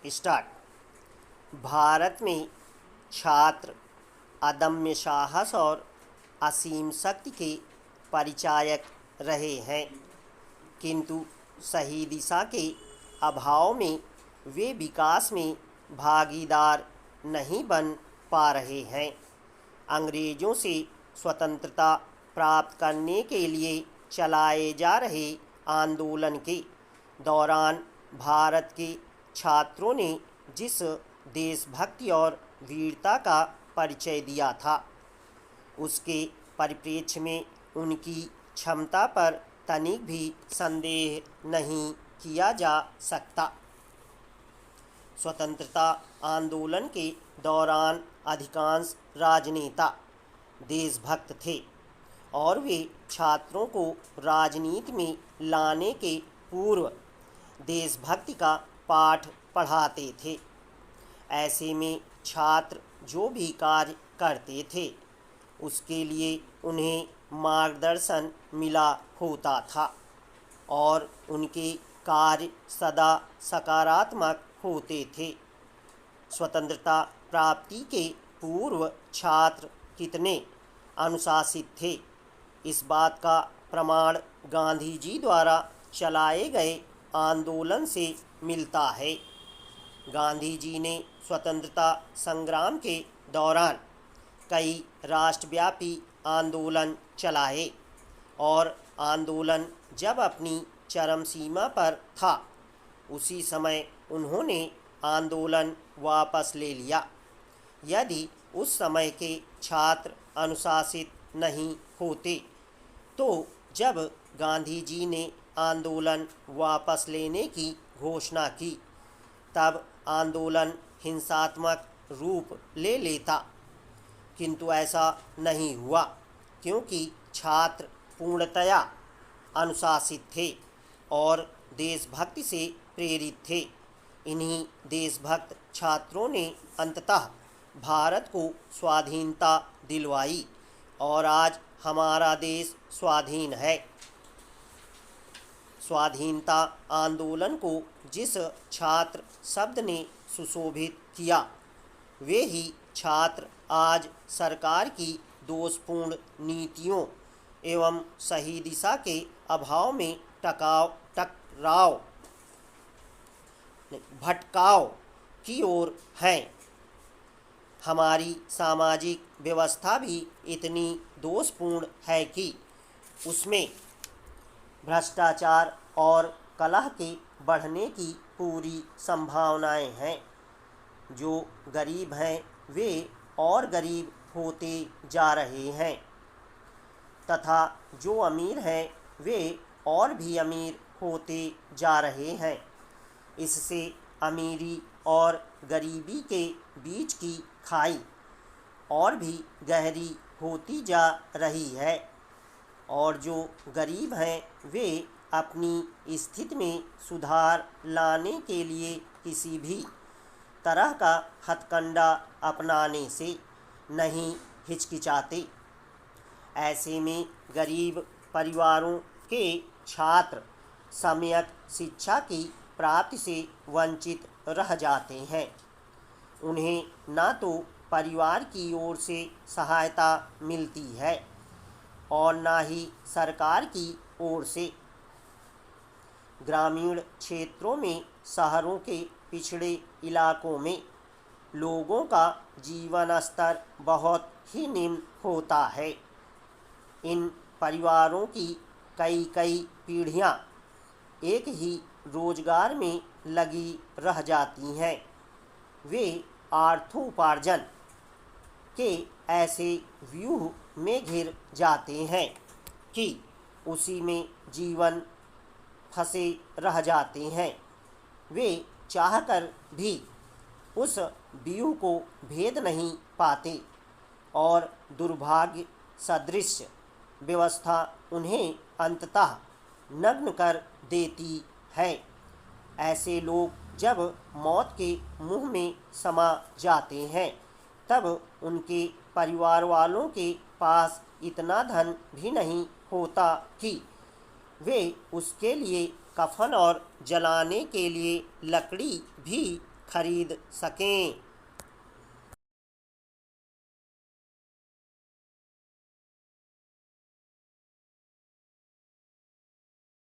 Start. Bharat में छात्र अदम्य साहस और असीम शक्ति के परिचायक रहे हैं, किंतु सही दिशा के अभाव में वे विकास में भागीदार नहीं बन पा रहे हैं। अंग्रेज़ों से स्वतंत्रता प्राप्त करने के लिए चलाए जा रहे आंदोलन के दौरान भारत के छात्रों ने जिस देशभक्ति और वीरता का परिचय दिया था, उसके परिप्रेक्ष्य में उनकी क्षमता पर तनिक भी संदेह नहीं किया जा सकता। स्वतंत्रता आंदोलन के दौरान अधिकांश राजनेता देशभक्त थे और वे छात्रों को राजनीति में लाने के पूर्व देशभक्ति का पाठ पढ़ाते थे। ऐसे में छात्र जो भी कार्य करते थे उसके लिए उन्हें मार्गदर्शन मिला होता था और उनके कार्य सदा सकारात्मक होते थे। स्वतंत्रता प्राप्ति के पूर्व छात्र कितने अनुशासित थे, इस बात का प्रमाण गांधी जी द्वारा चलाए गए आंदोलन से मिलता है। गांधी जी ने स्वतंत्रता संग्राम के दौरान कई राष्ट्रव्यापी आंदोलन चलाए और आंदोलन जब अपनी चरम सीमा पर था, उसी समय उन्होंने आंदोलन वापस ले लिया। यदि उस समय के छात्र अनुशासित नहीं होते तो जब गांधी जी ने आंदोलन वापस लेने की घोषणा की, तब आंदोलन हिंसात्मक रूप ले लेता, किंतु ऐसा नहीं हुआ क्योंकि छात्र पूर्णतया अनुशासित थे और देशभक्ति से प्रेरित थे। इन्हीं देशभक्त छात्रों ने अंततः भारत को स्वाधीनता दिलवाई और आज हमारा देश स्वाधीन है। स्वाधीनता आंदोलन को जिस छात्र शब्द ने सुशोभित किया, वे ही छात्र आज सरकार की दोषपूर्ण नीतियों एवं सही दिशा के अभाव में भटकाव की ओर हैं। हमारी सामाजिक व्यवस्था भी इतनी दोषपूर्ण है कि उसमें भ्रष्टाचार और कलह के बढ़ने की पूरी संभावनाएं हैं। जो गरीब हैं वे और गरीब होते जा रहे हैं तथा जो अमीर हैं वे और भी अमीर होते जा रहे हैं। इससे अमीरी और गरीबी के बीच की खाई और भी गहरी होती जा रही है और जो गरीब हैं वे अपनी स्थिति में सुधार लाने के लिए किसी भी तरह का हथकंडा अपनाने से नहीं हिचकिचाते। ऐसे में गरीब परिवारों के छात्र सम्यक शिक्षा की प्राप्ति से वंचित रह जाते हैं। उन्हें न तो परिवार की ओर से सहायता मिलती है और न ही सरकार की ओर से। ग्रामीण क्षेत्रों में, शहरों के पिछड़े इलाकों में लोगों का जीवन स्तर बहुत ही निम्न होता है। इन परिवारों की कई पीढ़ियां एक ही रोजगार में लगी रह जाती हैं। वे अर्थोपार्जन के ऐसे व्यूह में घिर जाते हैं कि उसी में जीवन फंसे रह जाते हैं। वे चाहकर भी उस व्यूह को भेद नहीं पाते और दुर्भाग्य सदृश व्यवस्था उन्हें अंततः नग्न कर देती है। ऐसे लोग जब मौत के मुंह में समा जाते हैं, तब उनके परिवार वालों के पास इतना धन भी नहीं होता कि वे उसके लिए कफन और जलाने के लिए लकड़ी भी खरीद सकें।